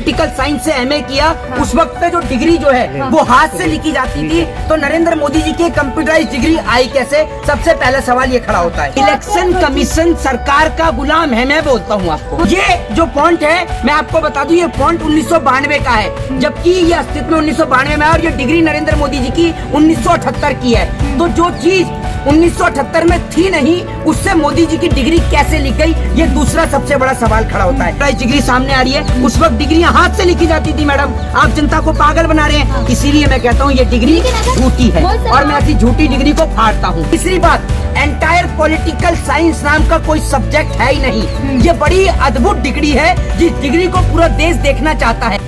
Political science से MA किया। उस वक्त पे जो डिग्री जो है वो हाथ से लिखी जाती थी, तो नरेंद्र मोदी जी की कंप्यूटराइज डिग्री आई कैसे? सबसे पहला सवाल ये खड़ा होता है। इलेक्शन कमीशन सरकार का गुलाम है, मैं बोलता हूँ आपको। ये जो फॉन्ट है मैं आपको बता दूं, ये फॉन्ट 1992 का है, जबकि ये अस्तित्व में 1992 में है, और ये डिग्री नरेंद्र मोदी जी की 1978 की है। तो जो चीज 1978 में थी नहीं, उससे मोदी जी की डिग्री कैसे लिख गई? ये दूसरा सबसे बड़ा सवाल खड़ा होता है। डिग्री सामने आ रही है, उस वक्त डिग्रियां हाथ से लिखी जाती थी मैडम। आप जनता को पागल बना रहे हैं, इसीलिए मैं कहता हूँ ये डिग्री झूठी है और मैं ऐसी झूठी डिग्री को फाड़ता हूँ। तीसरी बात, एंटायर पॉलिटिकल साइंस नाम का कोई सब्जेक्ट है ही नहीं। ये बड़ी अद्भुत डिग्री है, जिस डिग्री को पूरा देश देखना चाहता है।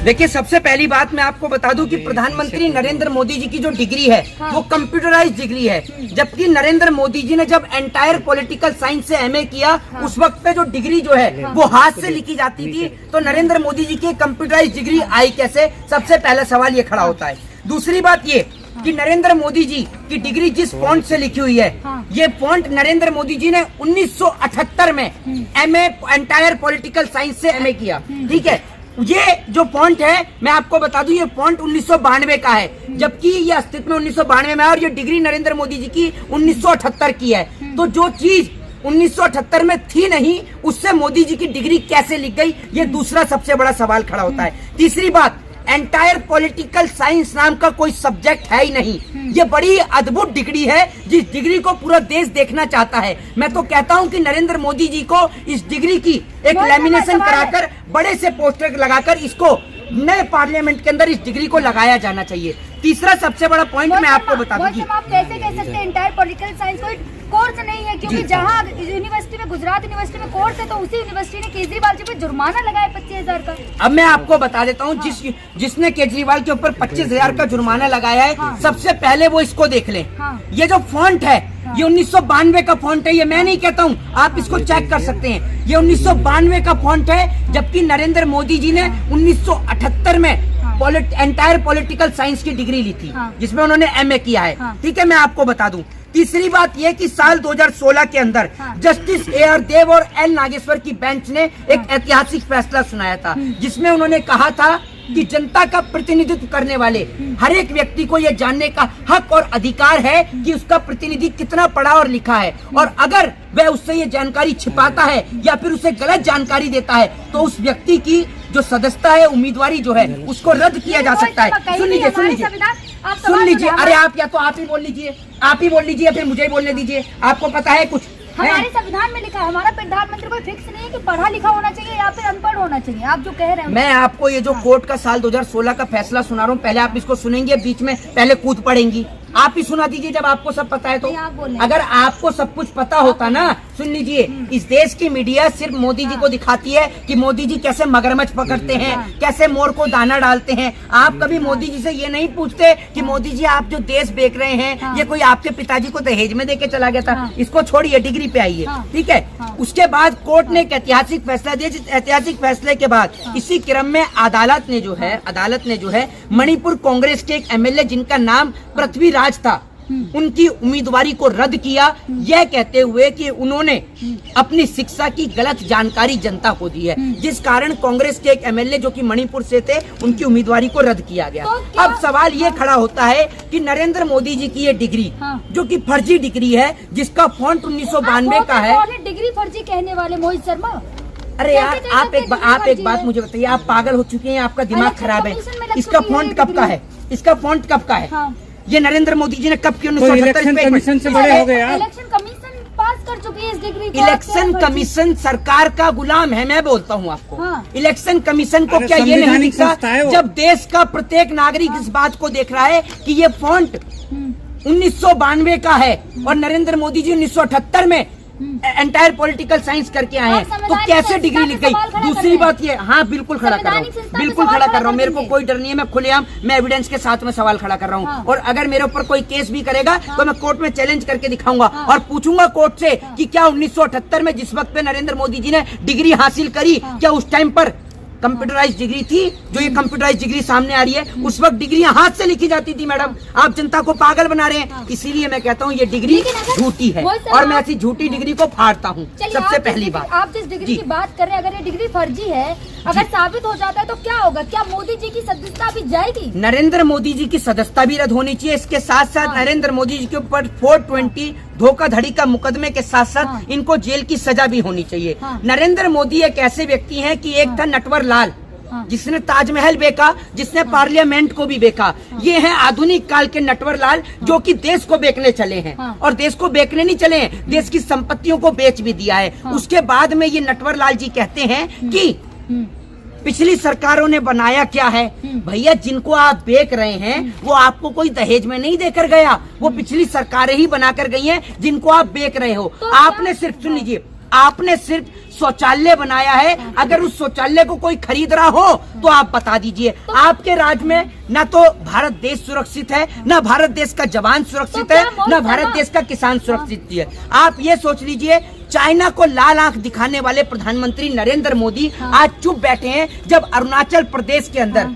देखिए, सबसे पहली बात मैं आपको बता दूं कि प्रधानमंत्री नरेंद्र मोदी जी की जो डिग्री है वो कंप्यूटराइज डिग्री है, जबकि नरेंद्र मोदी जी ने जब एंटायर पॉलिटिकल साइंस से एमए किया, उस वक्त पे जो डिग्री जो है वो हाथ से लिखी जाती थी, तो नरेंद्र मोदी जी की कंप्यूटराइज डिग्री आई कैसे? सबसे पहला सवाल ये खड़ा होता है। दूसरी बात ये कि नरेंद्र मोदी जी की डिग्री जिस फॉन्ट से लिखी हुई है, ये फॉन्ट नरेंद्र मोदी जी ने 1978 में एमए एंटायर पॉलिटिकल साइंस से एमए किया, ठीक है। ये जो फॉन्ट है मैं आपको बता दूं, ये फॉन्ट 1992 का है, जबकि ये अस्तित्व में 1992 में है, और ये डिग्री नरेंद्र मोदी जी की 1978 की है। तो जो चीज 1978 में थी नहीं, उससे मोदी जी की डिग्री कैसे लिख गई? ये दूसरा सबसे बड़ा सवाल खड़ा होता है। तीसरी बात, एंटायर पॉलिटिकल साइंस नाम का कोई सब्जेक्ट है ही नहीं। ये बड़ी अद्भुत डिग्री है, जिस डिग्री को पूरा देश देखना चाहता है। मैं तो कहता हूं कि नरेंद्र मोदी जी को इस डिग्री की एक लैमिनेशन कराकर, बड़े से पोस्टर लगाकर इसको नए पार्लियामेंट के अंदर इस डिग्री को लगाया जाना चाहिए। तीसरा सबसे बड़ा पॉइंट मैं आपको बता दूंगी, आप कैसे कह सकते हैं एंटायर पॉलिटिकल साइंस कोई कोर्स नहीं है? क्योंकि जहाँ यूनिवर्सिटी में, गुजरात यूनिवर्सिटी में कोर्स है, तो उसी यूनिवर्सिटी ने केजरीवाल जी पे जुर्माना लगाया 25,000 का। अब मैं आपको बता देता हूँ, जिसने केजरीवाल के ऊपर 25,000 का जुर्माना लगाया है, सबसे पहले वो इसको देख लें। ये जो फॉन्ट है ये 1992 का फॉन्ट है, ये मैं नहीं कहता हूँ, आप इसको चेक कर सकते हैं। ये 1992 का फॉन्ट है, जबकि नरेंद्र मोदी जी ने 1978 में एंटायर पॉलिटिकल साइंस की डिग्री ली थी, जिसमें उन्होंने एमए किया है, ठीक है। मैं आपको बता दूं, तीसरी बात यह कि साल 2016 के अंदर जस्टिस AR देव और L नागेश्वर की बेंच ने एक ऐतिहासिक फैसला सुनाया था, जिसमें उन्होंने कहा था कि जनता का प्रतिनिधित्व करने वाले हर एक व्यक्ति को यह जानने का हक और अधिकार है कि उसका प्रतिनिधि कितना पढ़ा और लिखा है, और अगर वह उससे ये जानकारी छिपाता है या फिर उसे गलत जानकारी देता है, तो उस व्यक्ति की जो सदस्यता है, उम्मीदवारी जो है, उसको रद्द किया जा सकता है। सुन लीजिए, सुन लीजिए। अरे आप या तो आप ही बोल लीजिए, आप ही बोल लीजिए, फिर मुझे ही बोलने दीजिए। आपको पता है कुछ? हमारे संविधान में लिखा है, हमारा प्रधानमंत्री कोई फिक्स नहीं है कि पढ़ा लिखा होना चाहिए या फिर अनपढ़ होना चाहिए। आप जो कह रहे हैं, मैं आपको ये जो कोर्ट का साल 2016 का फैसला सुना रहा हूँ, पहले आप इसको सुनेंगे, बीच में पहले कूद पड़ेंगी। आप ही सुना दीजिए जब आपको सब पता है तो। अगर आपको सब कुछ पता होता ना, सुन लीजिए, इस देश की मीडिया सिर्फ मोदी जी को दिखाती है कि मोदी जी कैसे मगरमच्छ पकड़ते हैं, कैसे मोर को दाना डालते हैं। आप कभी मोदी जी से ये नहीं पूछते कि मोदी जी आप जो देश बेच रहे हैं, ये कोई आपके पिताजी को दहेज में देके चला गया था? इसको छोड़िए, डिग्री पे आइए, ठीक है। उसके बाद कोर्ट ने एक ऐतिहासिक फैसला दिया, जिस ऐतिहासिक फैसले के बाद इसी क्रम में अदालत ने जो है मणिपुर कांग्रेस के एक MLA जिनका नाम पृथ्वीराज था, उनकी उम्मीदवारी को रद्द किया, यह कहते हुए कि उन्होंने अपनी शिक्षा की गलत जानकारी जनता को दी है, जिस कारण कांग्रेस के एक MLA जो कि मणिपुर से थे, उनकी उम्मीदवारी को रद्द किया गया। अब सवाल ये खड़ा होता है कि नरेंद्र मोदी जी की ये डिग्री, जो कि फर्जी डिग्री है, जिसका फॉन्ट 1992 का है। डिग्री फर्जी कहने वाले मोहित शर्मा। अरे यार, आप एक बात मुझे बताइए, आप पागल हो चुके हैं, आपका दिमाग खराब है। इसका फॉन्ट कब का है? इसका फॉन्ट कब का है? ये नरेंद्र मोदी जी ने कब की? 1970 कमीशन से बड़े हो गए आप। इलेक्शन कमीशन पास कर चुकी है इस डिग्री को। इलेक्शन कमीशन सरकार का गुलाम है, मैं बोलता हूँ आपको। इलेक्शन कमीशन को क्या ये नहीं दिखता जब देश का प्रत्येक नागरिक इस बात को देख रहा है कि ये फॉन्ट 1992 का है और नरेंद्र मोदी जी 1978 में एंटायर पॉलिटिकल साइंस करके आए हैं, तो कैसे डिग्री लिख गई? दूसरी बात ये, हाँ बिल्कुल खड़ा कर रहा हूँ, बिल्कुल खड़ा कर रहा हूँ, मेरे को कोई डर नहीं है, मैं खुलेआम मैं एविडेंस के साथ में सवाल खड़ा कर रहा हूँ। और अगर मेरे ऊपर कोई केस भी करेगा तो मैं कोर्ट में चैलेंज करके दिखाऊंगा और पूछूंगा कोर्ट से कि क्या 1978 में जिस वक्त पे नरेंद्र मोदी जी ने डिग्री हासिल करी, क्या उस टाइम पर कंप्यूटराइज डिग्री थी, जो ये कंप्यूटराइज डिग्री सामने आ रही है, उस वक्त डिग्रियां हाथ से लिखी जाती थी मैडम। आप जनता को पागल बना रहे हैं, इसीलिए मैं कहता हूँ ये डिग्री झूठी है और मैं ऐसी झूठी डिग्री को फाड़ता हूँ। सबसे पहली बात, आप जिस डिग्री की बात कर रहे हैं, अगर ये डिग्री फर्जी है, अगर साबित हो जाता है तो क्या होगा? क्या मोदी जी की सदस्यता भी जाएगी? नरेंद्र मोदी जी की सदस्यता भी रद्द होनी चाहिए। इसके साथ साथ नरेंद्र मोदी जी के ऊपर 420 धोखाधड़ी का मुकदमे के साथ साथ इनको जेल की सजा भी होनी चाहिए। नरेंद्र मोदी एक ऐसे व्यक्ति हैं कि एक था नटवर लाल, जिसने ताजमहल बेचा, जिसने पार्लियामेंट को भी बेचा। ये है आधुनिक काल के नटवर लाल, जो कि देश को बेचने चले हैं। और देश को बेचने नहीं चले हैं, देश की संपत्तियों को बेच भी दिया है। उसके बाद में ये नटवर लाल जी कहते हैं कि पिछली सरकारों ने बनाया क्या है? भैया, जिनको आप बेच रहे हैं वो आपको कोई दहेज में नहीं देकर गया, वो पिछली सरकारें ही बनाकर गई हैं जिनको आप बेच रहे हो। तो आपने सिर्फ, सुन लीजिए, आपने सिर्फ शौचालय बनाया है। अगर उस शौचालय को कोई खरीद रहा हो तो आप बता दीजिए। आपके राज में न तो भारत देश सुरक्षित है, न भारत देश का जवान सुरक्षित है, न भारत देश का किसान सुरक्षित है। आप ये सोच लीजिए, चाइना को लाल आंख दिखाने वाले प्रधानमंत्री नरेंद्र मोदी आज चुप बैठे हैं, जब अरुणाचल प्रदेश के अंदर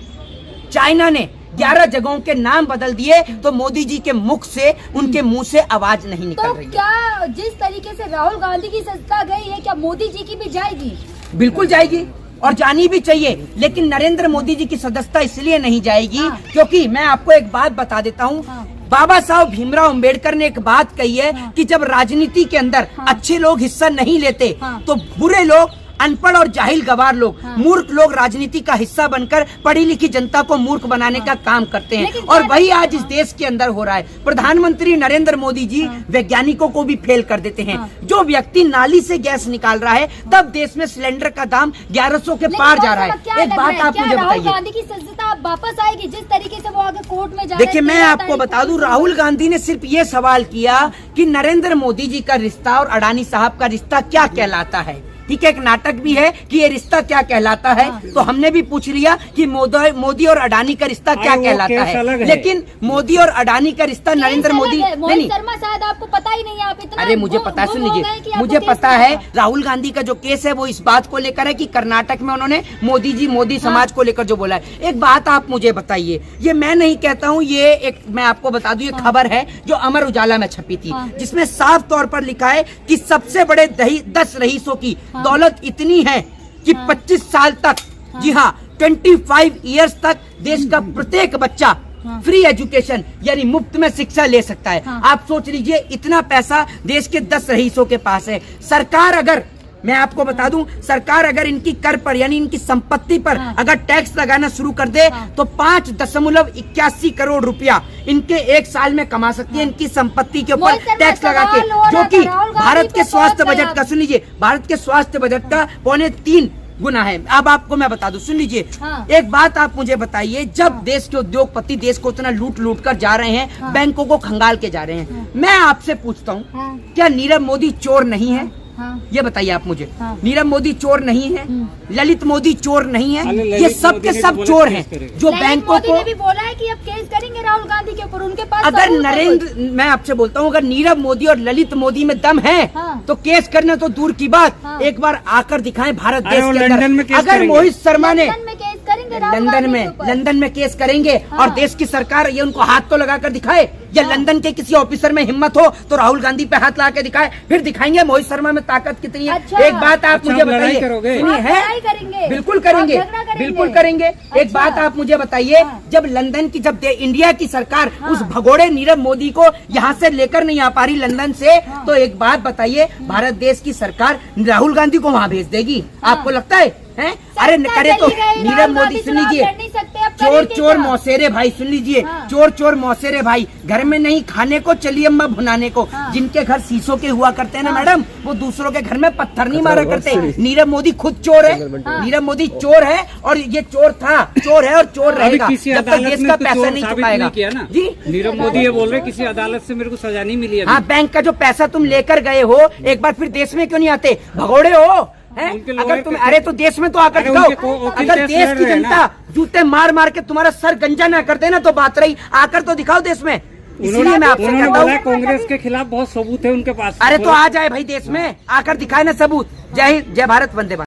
चाइना ने 11 जगहों के नाम बदल दिए तो मोदी जी के मुख से, उनके मुंह से आवाज नहीं निकल तो रही है। क्या जिस तरीके से राहुल गांधी की सदस्यता गई है, क्या मोदी जी की भी जाएगी? बिल्कुल जाएगी और जानी भी चाहिए, लेकिन नरेंद्र मोदी जी की सदस्यता इसलिए नहीं जाएगी क्योंकि मैं आपको एक बात बता देता हूँ। बाबा साहब भीमराव अंबेडकर ने एक बात कही है कि जब राजनीति के अंदर अच्छे लोग हिस्सा नहीं लेते तो बुरे लोग, अनपढ़ और जाहिल गवार लोग, मूर्ख लोग राजनीति का हिस्सा बनकर पढ़ी लिखी जनता को मूर्ख बनाने का काम करते हैं। और वही आज इस देश के अंदर हो रहा है। प्रधानमंत्री नरेंद्र मोदी जी वैज्ञानिकों को भी फेल कर देते हैं। जो व्यक्ति नाली से गैस निकाल रहा है, तब देश में सिलेंडर का दाम 1100 के पार जा रहा है। एक बात आप मुझे राहुल बताइए, गांधी की सदस्यता वापस आएगी जिस तरीके से वो आगे कोर्ट में जा? देखिए, मैं आपको बता दूं, राहुल गांधी ने सिर्फ ये सवाल किया कि नरेंद्र मोदी जी का रिश्ता और अडानी साहब का रिश्ता क्या कहलाता है। ठीक है, एक नाटक भी है कि ये रिश्ता क्या कहलाता है, तो हमने भी पूछ लिया कि मोदी और अडानी का रिश्ता क्या कहलाता है। लेकिन मोदी और अडानी का रिश्ता नरेंद्र मोदी नहीं, शर्मा शायद आपको पता ही नहीं है, आप इतना अरे मुझे पता है, सुन लीजिए, मुझे पता है राहुल गांधी का जो केस है वो इस बात को लेकर है कि कर्नाटक में उन्होंने मोदी समाज को लेकर जो बोला है। एक बात आप मुझे बताइए, ये मैं नहीं कहता हूँ, ये एक मैं आपको बता दूं, ये खबर है जो अमर उजाला में छपी थी, जिसमें साफ तौर पर लिखा है कि सबसे बड़े 10 रईसों की दौलत इतनी है कि 25 साल तक, जी हाँ 25 इयर्स तक देश का प्रत्येक बच्चा फ्री एजुकेशन यानी मुफ्त में शिक्षा ले सकता है। आप सोच लीजिए, इतना पैसा देश के 10 रईसों के पास है। सरकार अगर, मैं आपको बता दूं, सरकार अगर इनकी कर पर यानी इनकी संपत्ति पर अगर टैक्स लगाना शुरू कर दे तो 5.81 करोड़ रुपया इनके एक साल में कमा सकती है, इनकी संपत्ति के ऊपर टैक्स लगा के, जो कि भारत के स्वास्थ्य बजट का, सुन लीजिए, भारत के स्वास्थ्य बजट का 3.25 गुना है। अब आपको मैं बता दूं, सुन लीजिए, एक बात आप मुझे बताइए, जब देश के उद्योगपति देश को इतना लूट कर जा रहे हैं, बैंकों को खंगाल के जा रहे हैं, मैं आपसे पूछता हूँ, क्या नीरव मोदी चोर नहीं है? ये बताइए आप मुझे, नीरव मोदी चोर नहीं है? ललित मोदी चोर नहीं है? ये सब के सब चोर हैं जो बैंकों को भी बोला है कि अब केस करेंगे राहुल गांधी के ऊपर, उनके पास अगर मैं आपसे बोलता हूँ, अगर नीरव मोदी और ललित मोदी में दम है तो केस करना तो दूर की बात, एक बार आकर दिखाएं भारत देश के अंदर। अगर मोहित शर्मा ने लंदन में केस करेंगे और देश की सरकार ये उनको हाथ तो लगा कर दिखाए, या लंदन के किसी ऑफिसर में हिम्मत हो तो राहुल गांधी पे हाथ लगा के दिखाए, फिर दिखाएंगे मोहित शर्मा में ताकत कितनी है। एक बात आप मुझे बताइए, बिल्कुल करेंगे, बिल्कुल करेंगे। एक बात आप मुझे बताइए, जब लंदन की, जब इंडिया की सरकार उस भगोड़े नीरव मोदी को यहाँ से लेकर नहीं आ पा रही लंदन से, तो एक बात बताइए, भारत देश की सरकार राहुल गांधी को वहाँ भेज देगी? आपको लगता है? अरे करे तो नीरव मोदी, सुन लीजिए, चोर मौसेरे भाई, सुन लीजिए, चोर मौसेरे भाई, घर में नहीं खाने को चलिए अम्मा भुनाने को। जिनके घर शीशों के हुआ करते हैं ना मैडम, वो दूसरों के घर में पत्थर नहीं मारा करते। नीरव मोदी खुद चोर है, नीरव मोदी चोर है, और ये चोर था, चोर है और चोर रहेगा जब तक देश का पैसा नहीं चुकाएगा। जी, नीरव मोदी ये बोल रहे किसी अदालत से मेरे को सजा नहीं मिली है। हाँ, बैंक का जो पैसा तुम लेकर गए हो, एक बार फिर देश में क्यों नहीं आते? भगोड़े हो अगर तुम, अरे तो देश में तो आकर दिखाओ। अगर देश की जनता जूते मार मार के तुम्हारा सर गंजा ना कर देना तो बात रही, आकर तो दिखाओ देश में। इसलिए मैं आपसे कहता हूँ, कांग्रेस के खिलाफ बहुत सबूत है उनके पास। अरे तो आ जाए भाई देश में, आकर दिखाए ना सबूत। जय हिंद, जय भारत, वंदे मातरम।